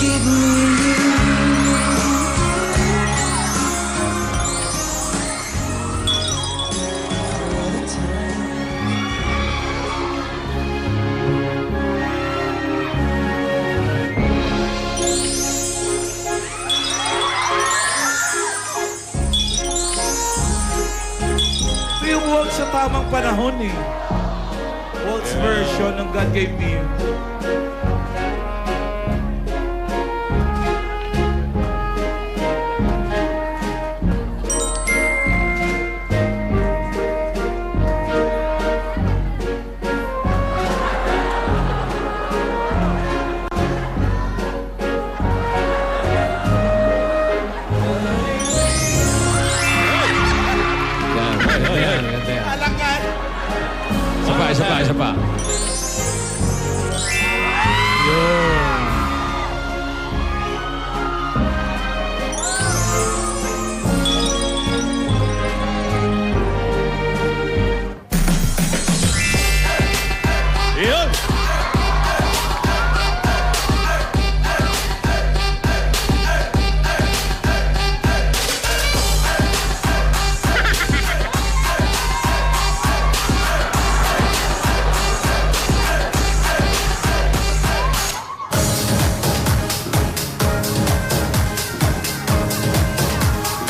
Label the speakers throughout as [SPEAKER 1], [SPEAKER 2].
[SPEAKER 1] give me you.
[SPEAKER 2] Ito yung waltz sa tamang panahon eh. Waltz version ng God Gave Me You.
[SPEAKER 3] Yan. Maganda yan.
[SPEAKER 2] Alangan!
[SPEAKER 3] Isa pa.
[SPEAKER 2] Yun!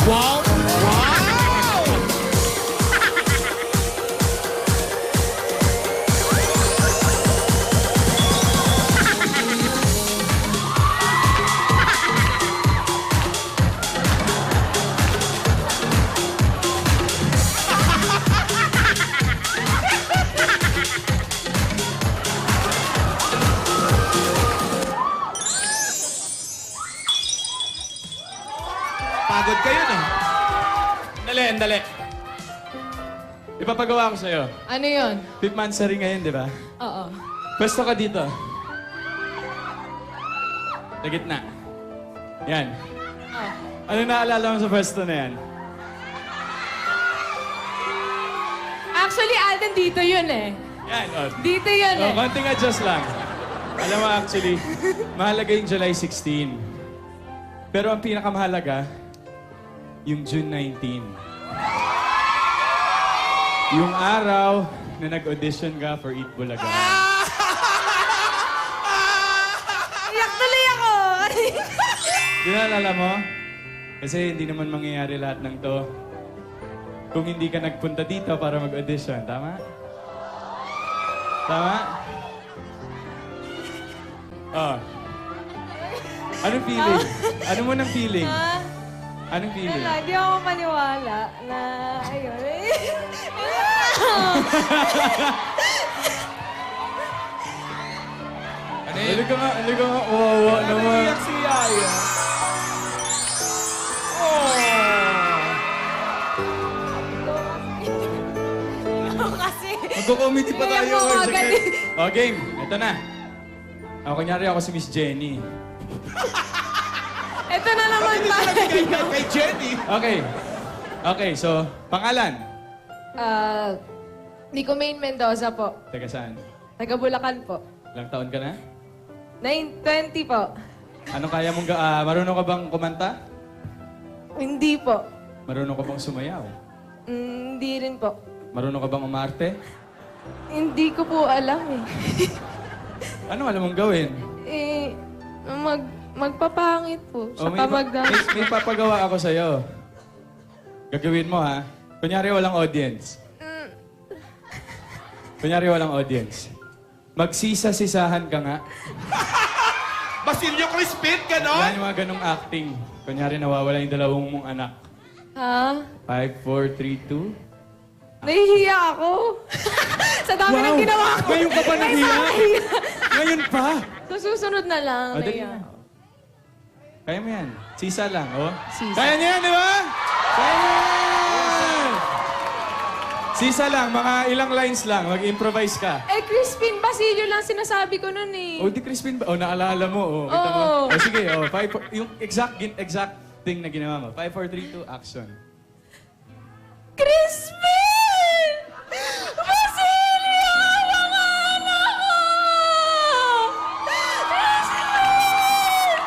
[SPEAKER 3] Wow!
[SPEAKER 2] Pagod kayo na.
[SPEAKER 3] Dali. Ipapagawa ko sa'yo.
[SPEAKER 4] Ano yun?
[SPEAKER 3] Fifth Mansari ngayon, di ba?
[SPEAKER 4] Oo.
[SPEAKER 3] Pwesto ka dito. Sa gitna. Yan.
[SPEAKER 4] Oh.
[SPEAKER 3] Ano naalala mo sa pwesto na yan?
[SPEAKER 4] Actually, Alden, dito yun eh.
[SPEAKER 3] Yan, oh.
[SPEAKER 4] Dito yun eh.
[SPEAKER 3] Konting adjust lang. Alam mo, actually, mahalaga yung July 16. Pero ang pinakamahalaga, yung June 19. Yung araw na nag-audition ka for Eat Bulaga.
[SPEAKER 4] Iyak tuloy ako!
[SPEAKER 3] Di na alala mo? Kasi hindi naman mangyayari lahat ng to kung hindi ka nagpunta dito para mag-audition. Tama? Tama? Oh. Anong feeling? Ano mo ng feeling?
[SPEAKER 4] Ha?
[SPEAKER 3] Anong feeling?
[SPEAKER 4] Wala, di ako maniwala na ayun.
[SPEAKER 3] Ano ka nga, wawa naman.
[SPEAKER 2] Naiyak si Yaya.
[SPEAKER 4] Ako kasi.
[SPEAKER 3] Magko-comedy pa tayo.
[SPEAKER 4] Iyak ako agad eh.
[SPEAKER 3] Oh, game. Ito na. Kunyari ako si Miss Jenny.
[SPEAKER 4] Ito na naman tayo.
[SPEAKER 2] Kay Jenny.
[SPEAKER 3] Okay, so, pangalan?
[SPEAKER 4] Nico Main Mendoza po.
[SPEAKER 3] Taga saan?
[SPEAKER 4] Taga Bulacan po.
[SPEAKER 3] Ilang taon ka na?
[SPEAKER 4] 9:20 po.
[SPEAKER 3] Ano kaya mong marunong ka bang kumanta?
[SPEAKER 4] Hindi po.
[SPEAKER 3] Marunong ka bang sumayaw?
[SPEAKER 4] Hindi rin po.
[SPEAKER 3] Marunong ka bang umarte?
[SPEAKER 4] Hindi ko po alam eh.
[SPEAKER 3] Ano alam mong gawin?
[SPEAKER 4] Magpapangit po. Saka magdance.
[SPEAKER 3] may papagawa ako sa'yo. Gagawin mo, ha? Kunyari walang audience. Magsisa-sisahan ka nga.
[SPEAKER 2] Basilio Crispin, ganon?
[SPEAKER 3] Yan yung mga ganong acting. Kunyari nawawala yung dalawang mong anak.
[SPEAKER 4] Ha?
[SPEAKER 3] 5, 4, 3, 2.
[SPEAKER 4] Nahihiya ako. Sa dami ng ginawa ko.
[SPEAKER 3] Ngayon ka pa nahiya? Ngayon pa?
[SPEAKER 4] So, susunod na lang.
[SPEAKER 3] Dali
[SPEAKER 4] Nahiya.
[SPEAKER 3] na. Kaya mo yan. Sisa lang, oh.
[SPEAKER 4] Sisa.
[SPEAKER 3] Kaya niya yan, di ba? Kaya niya yan! Sisa lang, mga ilang lines lang. Mag-improvise ka.
[SPEAKER 4] Crispin Basilio lang sinasabi ko nun eh.
[SPEAKER 3] Oh, di Crispin ba? Oh, naalala mo. Oh, kita mo.
[SPEAKER 4] Oo.
[SPEAKER 3] Oh, sige, oh. Yung exact thing na ginawa mo. 5, 4, 3, 2, action.
[SPEAKER 4] Crispin! Basilio! Mga anak ko! Crispin!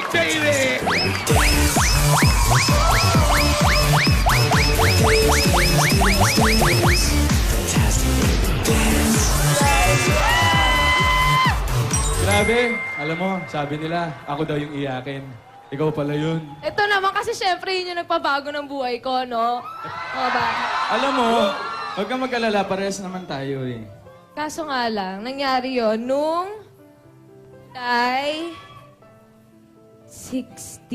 [SPEAKER 2] Magic, baby!
[SPEAKER 3] Grabe. Alam mo, sabi nila, ako daw yung iyakin. Ikaw pala yun.
[SPEAKER 4] Ito naman kasi syempre yun yung nagpabago ng buhay ko, no? O ba?
[SPEAKER 3] Alam mo, huwag kang mag-alala, parehas naman tayo eh.
[SPEAKER 4] Kaso nga lang, nangyari yon nung July 16.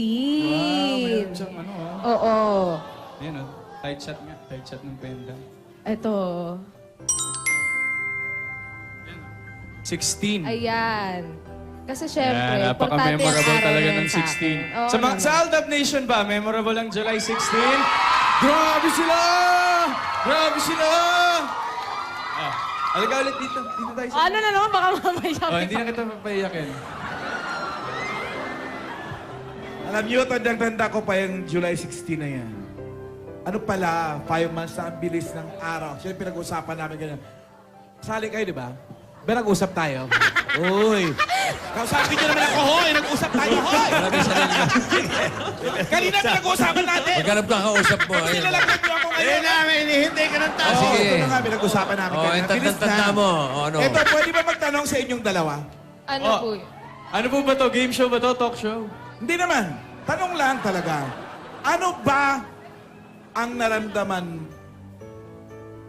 [SPEAKER 3] Meron siyang ano ah.
[SPEAKER 4] Oo.
[SPEAKER 3] Ayan oh, tight shot nga. Tight shot ng pendant.
[SPEAKER 4] Ito.
[SPEAKER 3] 16.
[SPEAKER 4] Ayan. Kasi syempre,
[SPEAKER 3] Yan,
[SPEAKER 4] importante ang
[SPEAKER 3] napaka-memorable
[SPEAKER 4] araw
[SPEAKER 3] talaga
[SPEAKER 4] na yun
[SPEAKER 3] ng
[SPEAKER 4] sa
[SPEAKER 3] 16.
[SPEAKER 4] akin. Oo
[SPEAKER 3] Sa,
[SPEAKER 4] naman.
[SPEAKER 3] sa Aldab Nation ba, memorable ang July 16? Grabe sila! Grabe sila! Ah, halika ulit dito. Dito tayo sa...
[SPEAKER 4] Ano na naman, baka mamaya.
[SPEAKER 3] Oh, hindi na kita papayakin.
[SPEAKER 2] Alam niyo, tandang-tanda ko pa yung July 16 na yan. Ano pala, 5 months na ang bilis ng araw. Siyempre, pinag-usapan namin ganyan. Sali kayo, di ba? Ba, nag-usap tayo? Uy! Kausapin niyo naman ako, hoy! Nag-usap tayo, hoy! Kanina, pinag-uusapan natin!
[SPEAKER 5] Maghanap ka kausap mo.
[SPEAKER 2] Kasi
[SPEAKER 5] Ayun.
[SPEAKER 2] lalagyan niyo ako ngayon.
[SPEAKER 6] namin, hinihintay ka ng
[SPEAKER 2] Oh,
[SPEAKER 5] sige.
[SPEAKER 2] ito na nga, pinag-usapan namin.
[SPEAKER 5] Oh,
[SPEAKER 2] kanina.
[SPEAKER 5] yung
[SPEAKER 2] Bilis
[SPEAKER 5] tanda mo. O, ano?
[SPEAKER 2] Ito, pwede ba magtanong sa inyong dalawa?
[SPEAKER 4] Ano
[SPEAKER 3] Oh.
[SPEAKER 4] po yun?
[SPEAKER 3] Ano po ba to? Game show ba to? Talk show?
[SPEAKER 2] Hindi naman. Tanong lang talaga. Ano ba ang naramdaman?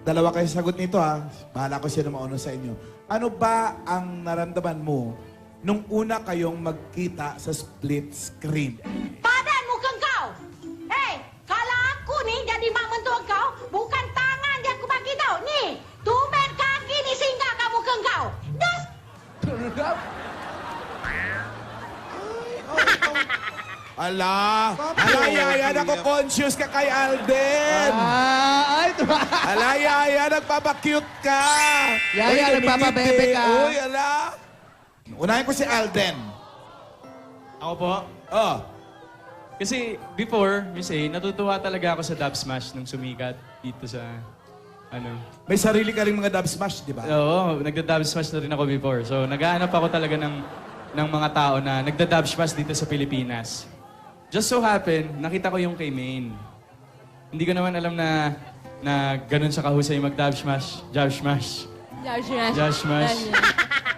[SPEAKER 2] Dalawa kayo sagot nito ha. Bahala ko siya na mauna sa inyo. Ano ba ang naramdaman mo nung una kayong magkita sa split screen?
[SPEAKER 1] Badan mukhang kau. Hei, kalau aku nih jadi mak mentua kau, bukan tangan yang aku bagi tau. Nih, tumben kaki ni singgah kamu ke kau. Das.
[SPEAKER 2] Ala! Ala, Yaya, nako-conscious ka kay Alden!
[SPEAKER 6] Ay,
[SPEAKER 2] Ala, Yaya, nagpapakute ka!
[SPEAKER 6] Yaya,
[SPEAKER 2] Uy,
[SPEAKER 6] nagpapabebe ka.
[SPEAKER 2] Uy, ala! Unahin ko si Alden.
[SPEAKER 3] Ako po?
[SPEAKER 2] Oh,
[SPEAKER 3] Kasi before, Miss A, natutuwa talaga ako sa Dub Smash nung sumikat dito sa, ano.
[SPEAKER 2] may sarili ka rin mga dub smash, di ba?
[SPEAKER 3] Oo, nagda-Dub Smash na rin ako before. So, naghahanap ako talaga ng mga tao na nagda-Dub Smash dito sa Pilipinas. Just so happen, nakita ko yung kay Maine. Hindi ko naman alam na ganun siya kahusay mag-Dub Smash, Dub Smash. Josh Smash.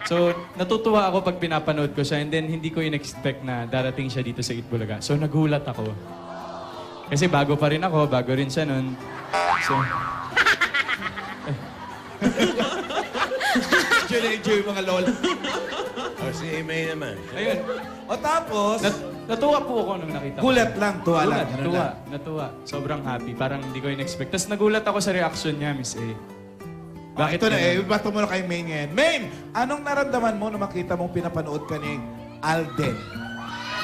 [SPEAKER 3] So, natutuwa ako pag pinapanood ko siya and then hindi ko in-expect na darating siya dito sa Itbulaga. So, nagulat ako. Kasi bago pa rin ako, bago rin siya nun. So,
[SPEAKER 2] Enjoy yung mga lol.
[SPEAKER 6] O, si May naman.
[SPEAKER 3] ayun.
[SPEAKER 2] O tapos,
[SPEAKER 3] Natuwa po ako nung nakita ko.
[SPEAKER 2] gulat lang, tuwa lang.
[SPEAKER 3] Gulat,
[SPEAKER 2] ganun
[SPEAKER 3] natuwa,
[SPEAKER 2] lang.
[SPEAKER 3] natuwa. Sobrang happy. Parang hindi ko in-expect. Tapos nagulat ako sa reaction niya, Miss A.
[SPEAKER 2] Bakit ito na
[SPEAKER 3] ganun?
[SPEAKER 2] bato mo na kay Maine ngayon. Maine, anong naramdaman mo na makita mong pinapanood ka ni Alden?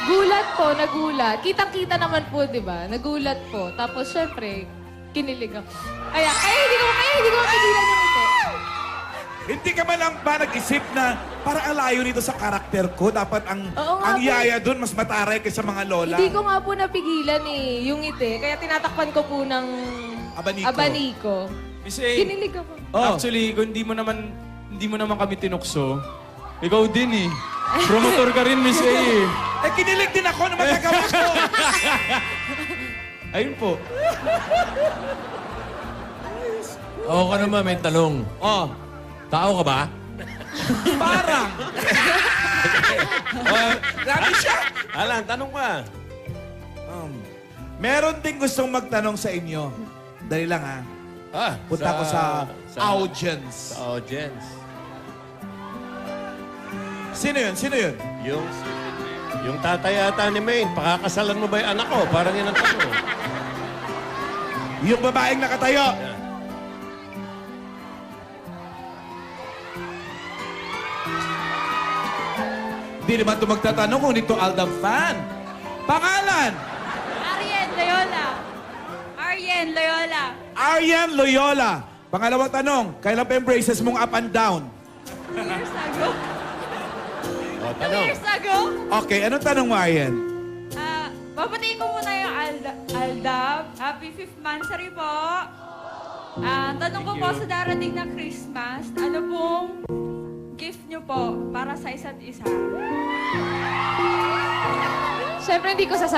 [SPEAKER 4] Gulat po, nagulat. Kitang-kita naman po, di ba? Nagulat po. Tapos, syempre, kinilig ako. Kaya hindi ko mapigilan yung ito.
[SPEAKER 2] Hindi ka man lang ba nag-isip na para alayo nito sa karakter ko? Dapat
[SPEAKER 4] Oo nga
[SPEAKER 2] ang
[SPEAKER 4] po.
[SPEAKER 2] yaya doon mas mataray kaysa mga lola.
[SPEAKER 4] Hindi ko nga po napigilan eh, yung ngiti. Kaya tinatakpan ko po ng
[SPEAKER 2] Abaniko.
[SPEAKER 4] abaniko.
[SPEAKER 3] Miss A,
[SPEAKER 4] Kinilig ako.
[SPEAKER 2] Oh.
[SPEAKER 3] actually, kung hindi mo naman kami tinukso, ikaw din eh. Promotor ka rin, Miss A eh.
[SPEAKER 2] Eh, kinilig din ako na magagawa ko.
[SPEAKER 3] Ayun po.
[SPEAKER 5] Oo ka naman, may talong.
[SPEAKER 2] Oh,
[SPEAKER 5] Tao ka ba?
[SPEAKER 2] parang. Lagi siya.
[SPEAKER 6] Alan, tanong ka.
[SPEAKER 2] Meron din gustong magtanong sa inyo. Dali lang ha. Punta ko sa audience.
[SPEAKER 6] Sa audience.
[SPEAKER 2] Sino yun? Sino yun?
[SPEAKER 6] Yung tatay ata ni Maine, pakakasalan mo ba yung anak ko? Parang yun ang tanong.
[SPEAKER 2] Yung babaeng nakatayo. Hindi naman ito magtatanong kung dito Aldab fan. Pangalan?
[SPEAKER 7] Arjen Loyola. Arjen Loyola.
[SPEAKER 2] Aryan Loyola. Pangalawang tanong, kailan pa yung braces mong up and down?
[SPEAKER 7] 2 years ago.
[SPEAKER 6] O,
[SPEAKER 7] 2
[SPEAKER 6] tanong.
[SPEAKER 7] years ago.
[SPEAKER 2] Okay, anong tanong mo, Aryan?
[SPEAKER 7] Babatiin ko muna yung Aldab. Happy 5th monthsary po. Tanong ko po sa darating na Christmas, ano pong gift nyo po para sa isa't isa?
[SPEAKER 4] Siyempre, hindi ko sasabihin.